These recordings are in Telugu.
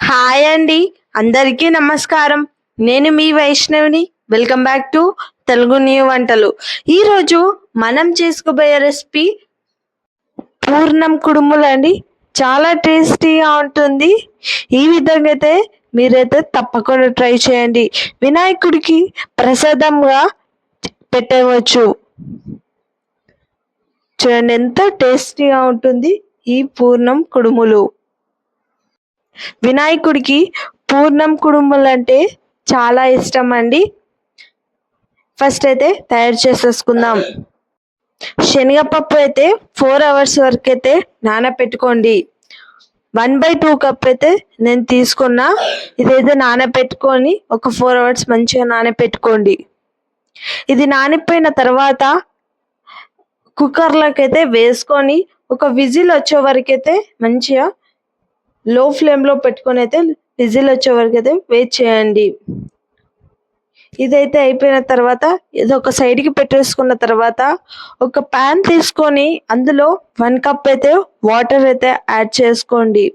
హాయ్ అండి, అందరికీ నమస్కారం. నేను మీ వైష్ణవిని. Welcome back to Telugu new వంటలు. ఈరోజు మనం చేసుకోబోయే రెసిపీ పూర్ణం కుడుములు అండి. చాలా టేస్టీగా ఉంటుంది. ఈ విధంగా అయితే మీరైతే తప్పకుండా ట్రై చేయండి. వినాయకుడికి ప్రసాదంగా పెట్టవచ్చు. చూడండి ఎంత టేస్టీగా ఉంటుంది ఈ పూర్ణం కుడుములు. వినాయకుడికి పూర్ణం కుడుములు అంటే చాలా ఇష్టం అండి. ఫస్ట్ అయితే తయారు చేసేసుకుందాం. శనగపప్పు అయితే 4 hours వరకు అయితే నానబెట్టుకోండి. 1/2 కప్ అయితే నేను తీసుకున్నా. ఇదైతే నానబెట్టుకొని ఒక 4 hours మంచిగా నానబెట్టుకోండి. ఇది నానిపోయిన తర్వాత కుక్కర్లోకి అయితే వేసుకొని ఒక విజిల్ వచ్చే వరకు అయితే మంచిగా లో ఫ్లేమ్లో పెట్టుకొని అయితే విజిల్ వచ్చే వరకు అయితే వెయిట్ చేయండి. ఇదైతే అయిపోయిన తర్వాత ఇది ఒక సైడ్కి పెట్టేసుకున్న తర్వాత ఒక ప్యాన్ తీసుకొని అందులో 1 cup అయితే వాటర్ అయితే యాడ్ చేసుకోండి.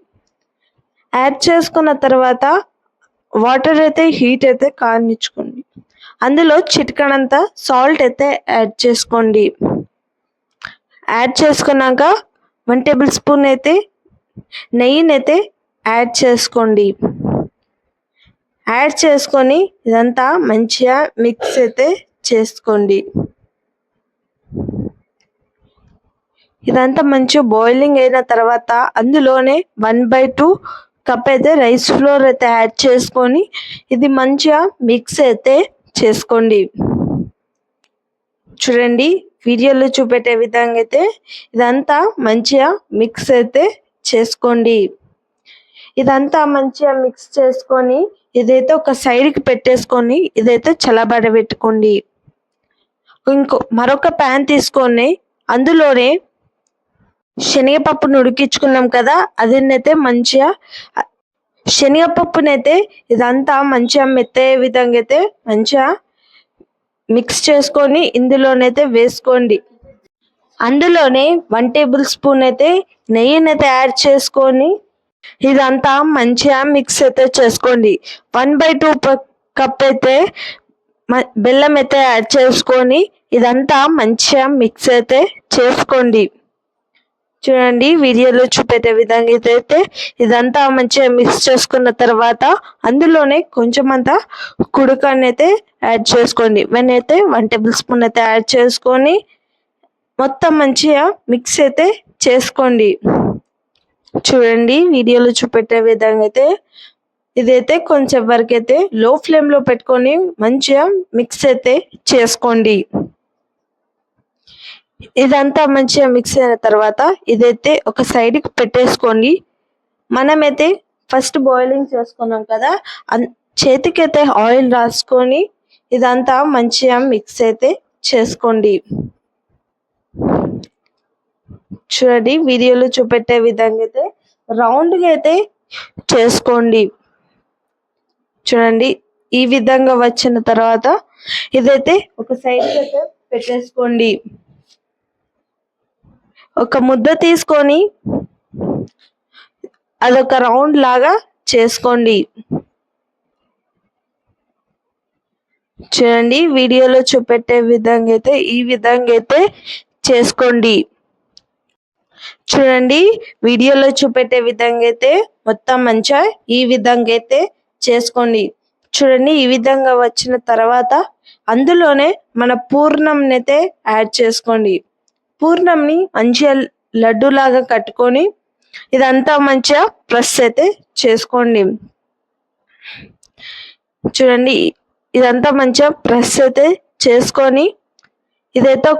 యాడ్ చేసుకున్న తర్వాత వాటర్ అయితే హీట్ అయితే కానిచ్చుకోండి. అందులో చిటికడంత సాల్ట్ అయితే యాడ్ చేసుకోండి. యాడ్ చేసుకున్నాక 1 tablespoon అయితే నెయ్యిని అయితే యాడ్ చేసుకోండి. యాడ్ చేసుకొని ఇదంతా మంచిగా మిక్స్ అయితే చేసుకోండి. ఇదంతా మంచిగా బాయిలింగ్ అయిన తర్వాత అందులోనే 1/2 కప్ అయితే రైస్ ఫ్లోర్ అయితే యాడ్ చేసుకొని ఇది మంచిగా మిక్స్ అయితే చేసుకోండి. చూడండి వీడియోలో చూపెట్టే విధంగా అయితే ఇదంతా మంచిగా మిక్స్ అయితే చేసుకోండి. ఇదంతా మంచిగా మిక్స్ చేసుకొని ఇదైతే ఒక సైడ్కి పెట్టేసుకొని ఇదైతే చల్లబడబెట్టుకోండి. మరొక ప్యాన్ తీసుకొని అందులోనే శనగపప్పును ఉడికించుకున్నాం కదా, అదైతే మంచిగా శనగపప్పునైతే ఇదంతా మంచిగా మెత్తయ్యే విధంగా అయితే మంచిగా మిక్స్ చేసుకొని ఇందులోనైతే వేసుకోండి. అందులోనే 1 tablespoon అయితే నెయ్యిని అయితే యాడ్ చేసుకొని ఇదంతా మంచిగా మిక్స్ అయితే చేసుకోండి. 1/2 కప్ అయితే బెల్లం అయితే యాడ్ చేసుకొని ఇదంతా మంచిగా మిక్స్ అయితే చేసుకోండి. చూడండి వీడియోలో చూపెట్టే విధంగా ఇదైతే ఇదంతా మంచిగా మిక్స్ చేసుకున్న తర్వాత అందులోనే కొంచెం అంతా కుడుకని అయితే యాడ్ చేసుకోండి. అయితే 1 tablespoon అయితే యాడ్ చేసుకొని మొత్తం మంచిగా మిక్స్ అయితే చేసుకోండి. చూడండి వీడియోలో చూపెట్టే విధంగా అయితే ఇదైతే కొంచెం వరకు అయితే లో ఫ్లేమ్లో పెట్టుకొని మంచిగా మిక్స్ అయితే చేసుకోండి. ఇదంతా మంచిగా మిక్స్ అయిన తర్వాత ఇదైతే ఒక సైడ్కి పెట్టేసుకోండి. మనమైతే ఫస్ట్ బాయిలింగ్ చేసుకున్నాం కదా, చేతికైతే ఆయిల్ రాసుకొని ఇదంతా మంచిగా మిక్స్ అయితే చేసుకోండి. చూడండి వీడియోలో చూపెట్టే విధంగా అయితే రౌండ్గా అయితే చేసుకోండి. చూడండి ఈ విధంగా వచ్చిన తర్వాత ఇదైతే ఒక సైడ్కి అయితే పెట్టేసుకోండి. ఒక ముద్ద తీసుకొని అదొక రౌండ్ లాగా చేసుకోండి. చూడండి వీడియోలో చూపెట్టే విధంగా అయితే ఈ విధంగా అయితే చేసుకోండి. చూడండి వీడియోలో చూపెట్టే విధంగా అయితే మొత్తం మంచిగా ఈ విధంగా అయితే చేసుకోండి. చూడండి ఈ విధంగా వచ్చిన తర్వాత అందులోనే మన పూర్ణంని అయితే యాడ్ చేసుకోండి. పూర్ణంని మంచిగా లడ్డూలాగా కట్టుకొని ఇదంతా మంచిగా ప్రెస్ అయితే చేసుకోండి. చూడండి ఇదంతా మంచిగా ప్రెస్ అయితే చేసుకొని ఇదైతే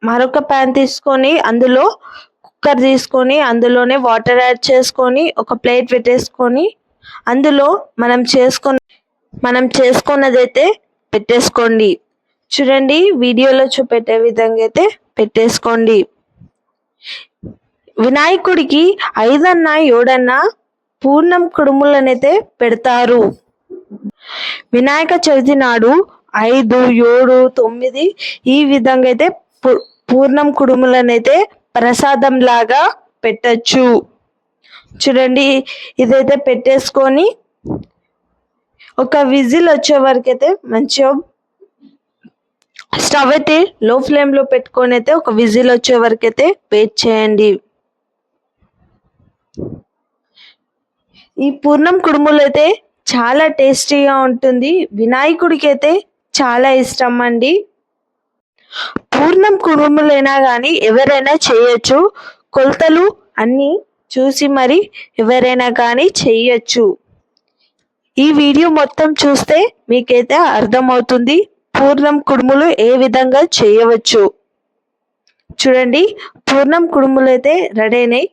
మరొక ప్యాన్ తీసుకొని అందులో కుక్కర్ తీసుకొని అందులోనే వాటర్ యాడ్ చేసుకొని ఒక ప్లేట్ పెట్టేసుకొని అందులో మనం చేసుకున్నదైతే పెట్టేసుకోండి. చూడండి వీడియోలో చూపెట్టే విధంగా అయితే పెట్టేసుకోండి. వినాయకుడికి 5 అన్నా 7 అన్నా పూర్ణం కుడుములనైతే పెడతారు. వినాయక చవితి నాడు 5, 7, 9 ఈ విధంగా అయితే పూర్ణం కుడుములనైతే ప్రసాదం లాగా పెట్టచ్చు. చూడండి, ఇదైతే పెట్టేసుకొని ఒక విజిల్ వచ్చే వరకు అయితే మంచిగా స్టవ్ అయితే లో ఫ్లేమ్ లో పెట్టుకొని అయితే ఒక విజిల్ వచ్చే వరకు అయితే వెయిట్ చేయండి. ఈ పూర్ణం కుడుములు అయితే చాలా టేస్టీగా ఉంటుంది. వినాయకుడికి అయితే చాలా ఇష్టం అండి. పూర్ణం కుడుములైనా కానీ ఎవరైనా చేయొచ్చు. కొలతలు అన్నీ చూసి మరి ఎవరైనా కానీ చేయొచ్చు. ఈ వీడియో మొత్తం చూస్తే మీకైతే అర్థమవుతుంది పూర్ణం కుడుములు ఏ విధంగా చేయవచ్చు. చూడండి, పూర్ణం కుడుములు అయితే రెడీ అయినాయి.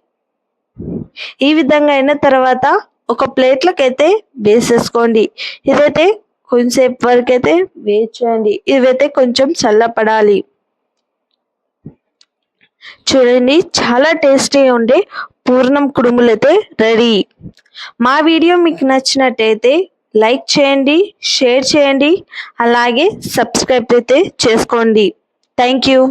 ఈ విధంగా అయిన తర్వాత ఒక ప్లేట్లకైతే వేసేసుకోండి. ఇదైతే కొంచెంసేపు వరకు అయితే వేయించండి. ఇవైతే కొంచెం చల్లపడాలి. చూడండి, చాలా టేస్టీగా ఉండే పూర్ణం కుడుములు అయితే రెడీ. మా వీడియో మీకు నచ్చినట్టయితే లైక్ చేయండి, షేర్ చేయండి, అలాగే సబ్స్క్రైబ్ అయితే చేసుకోండి. Thank you.